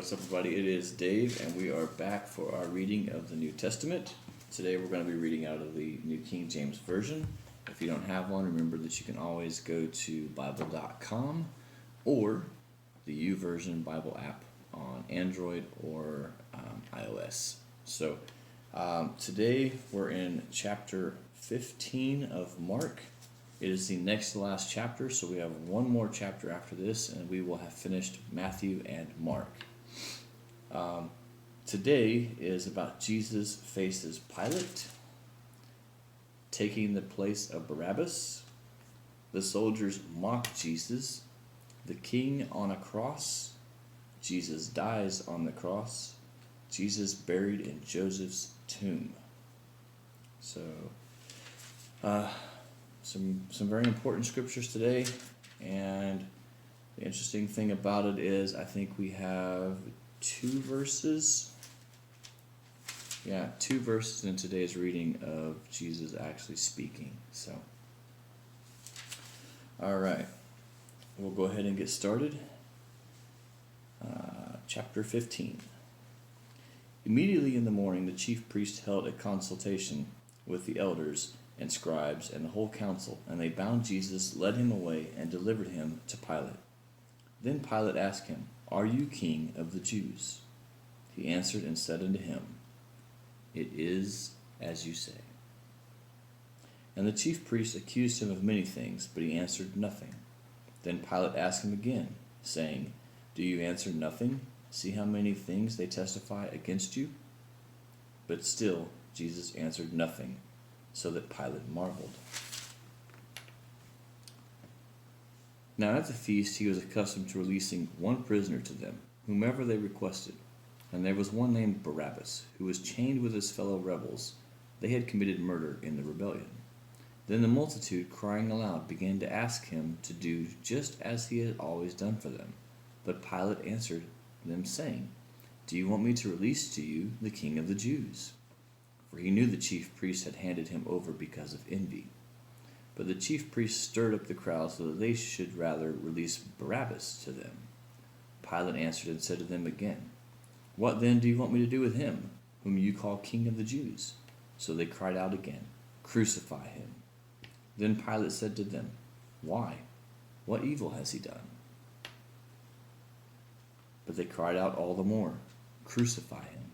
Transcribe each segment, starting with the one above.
what's up, everybody? It is Dave, and we are back for our reading of the New Testament. Today we're going to be reading out of the New King James Version. If you don't have one, remember that you can always go to Bible.com or the YouVersion Bible app on Android or iOS. So today we're in chapter 15 of Mark. It is the next to last chapter, so we have one more chapter after this, and we will have finished Matthew and Mark. Today is about Jesus faces Pilate, taking the place of Barabbas, the soldiers mock Jesus, the king on a cross, Jesus dies on the cross, Jesus buried in Joseph's tomb. So, some very important scriptures today, and the interesting thing about it is I think we have two verses in today's reading of Jesus actually speaking. So, all right, we'll go ahead and get started. Chapter 15. Immediately in the morning, the chief priest held a consultation with the elders and scribes and the whole council, and they bound Jesus, led him away, and delivered him to Pilate. Then Pilate asked him, "Are you king of the Jews?" He answered and said unto him, "It is as you say." And the chief priests accused him of many things, but he answered nothing. Then Pilate asked him again, saying, "Do you answer nothing? See how many things they testify against you?" But still Jesus answered nothing, so that Pilate marveled. Now at the feast he was accustomed to releasing one prisoner to them, whomever they requested. And there was one named Barabbas, who was chained with his fellow rebels. They had committed murder in the rebellion. Then the multitude, crying aloud, began to ask him to do just as he had always done for them. But Pilate answered them, saying, "Do you want me to release to you the king of the Jews?" For he knew the chief priests had handed him over because of envy. But the chief priests stirred up the crowd so that they should rather release Barabbas to them. Pilate answered and said to them again, "What then do you want me to do with him, whom you call king of the Jews?" So they cried out again, "Crucify him." Then Pilate said to them, "Why? What evil has he done?" But they cried out all the more, "Crucify him."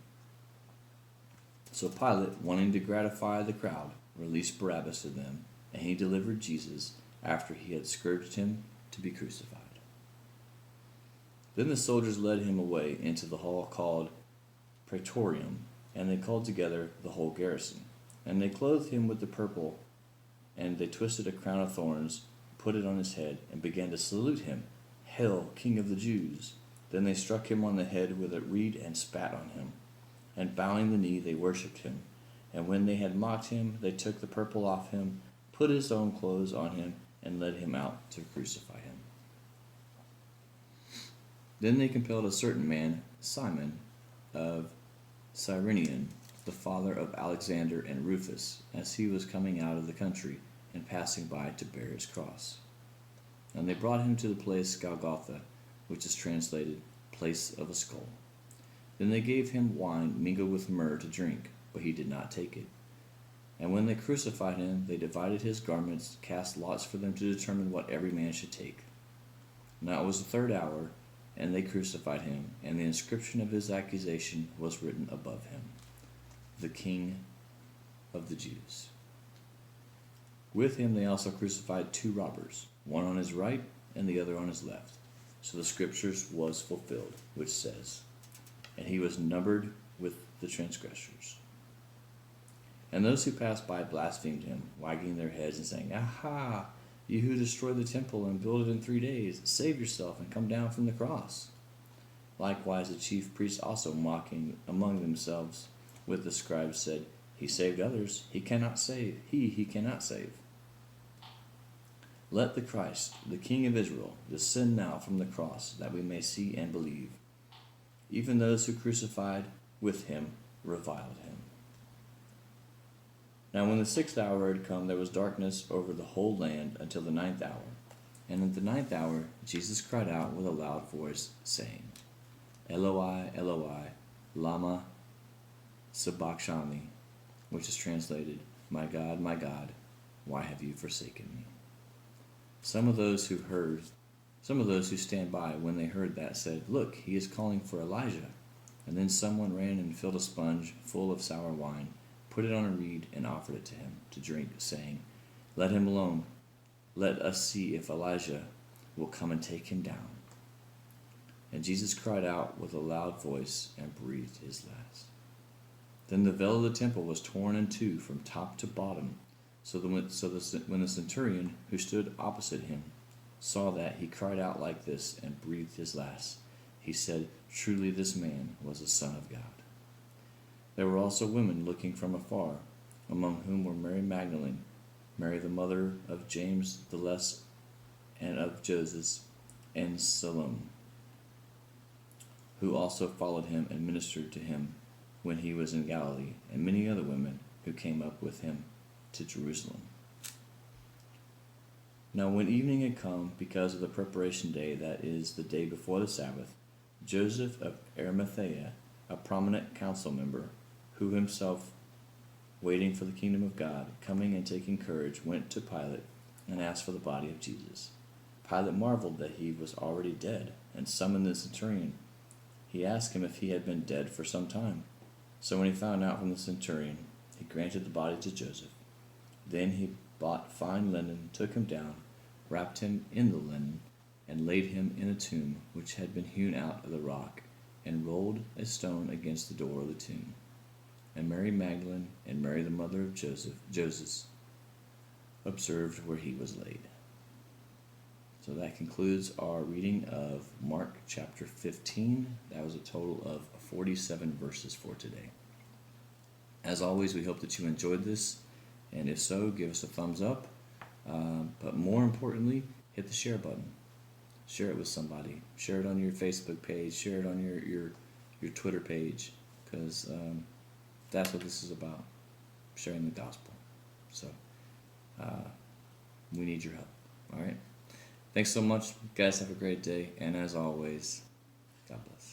So Pilate, wanting to gratify the crowd, released Barabbas to them, and he delivered Jesus, after he had scourged him, to be crucified. Then the soldiers led him away into the hall called Praetorium, and they called together the whole garrison. And they clothed him with the purple, and they twisted a crown of thorns, put it on his head, and began to salute him, "Hail, King of the Jews!" Then they struck him on the head with a reed and spat on him. And bowing the knee, they worshipped him. And when they had mocked him, they took the purple off him, put his own clothes on him, and led him out to crucify him. Then they compelled a certain man, Simon of Cyrene, the father of Alexander and Rufus, as he was coming out of the country and passing by, to bear his cross. And they brought him to the place Golgotha, which is translated place of a skull. Then they gave him wine mingled with myrrh to drink, but he did not take it. And when they crucified him, they divided his garments, cast lots for them to determine what every man should take. Now it was the third hour, and they crucified him, and the inscription of his accusation was written above him, "The King of the Jews." With him they also crucified two robbers, one on his right and the other on his left. So the scriptures was fulfilled, which says, "And he was numbered with the transgressors." And those who passed by blasphemed him, wagging their heads and saying, "Aha! You who destroy the temple and build it in 3 days, save yourself and come down from the cross." Likewise the chief priests also, mocking among themselves with the scribes, said, "He saved others, he cannot save. He cannot save. Let the Christ, the King of Israel, descend now from the cross, that we may see and believe." Even those who crucified with him reviled him. Now when the 6th hour had come, there was darkness over the whole land until the 9th hour. And at the 9th hour Jesus cried out with a loud voice, saying, Eloi, Eloi, lama sabachthani, which is translated, my God, why have you forsaken me? Some of those who stand by when they heard that said, look, he is calling for Elijah. And then someone ran and filled a sponge full of sour wine, put it on a reed, and offered it to him to drink, saying, let him alone. Let us see if Elijah will come and take him down. And Jesus cried out with a loud voice and breathed his last. Then the veil of the temple was torn in two from top to bottom. So when the centurion who stood opposite him saw that, he cried out like this and breathed his last. He said, truly this man was the Son of God. There were also women looking from afar, among whom were Mary Magdalene, Mary the mother of James the Less and of Joses, and Salome, who also followed him and ministered to him when he was in Galilee, and many other women who came up with him to Jerusalem. Now when evening had come, because of the preparation day, that is, the day before the Sabbath, Joseph of Arimathea, a prominent council member, who himself waiting for the kingdom of God, coming and taking courage, went to Pilate and asked for the body of Jesus. Pilate marveled that he was already dead, and summoned the centurion. He asked him if he had been dead for some time. So when he found out from the centurion, he granted the body to Joseph. Then he bought fine linen, took him down, wrapped him in the linen, and laid him in a tomb which had been hewn out of the rock, and rolled a stone against the door of the tomb. And Mary Magdalene and Mary the mother of Joseph observed where he was laid. So that concludes our reading of Mark chapter 15. That was a total of 47 verses for today. As always, we hope that you enjoyed this, and if so, give us a thumbs up. But more importantly, hit the share button. Share it with somebody. Share it on your Facebook page. Share it on your Twitter page, because that's what this is about, sharing the gospel. So we need your help. All right. Thanks so much. You guys have a great day. And as always, God bless.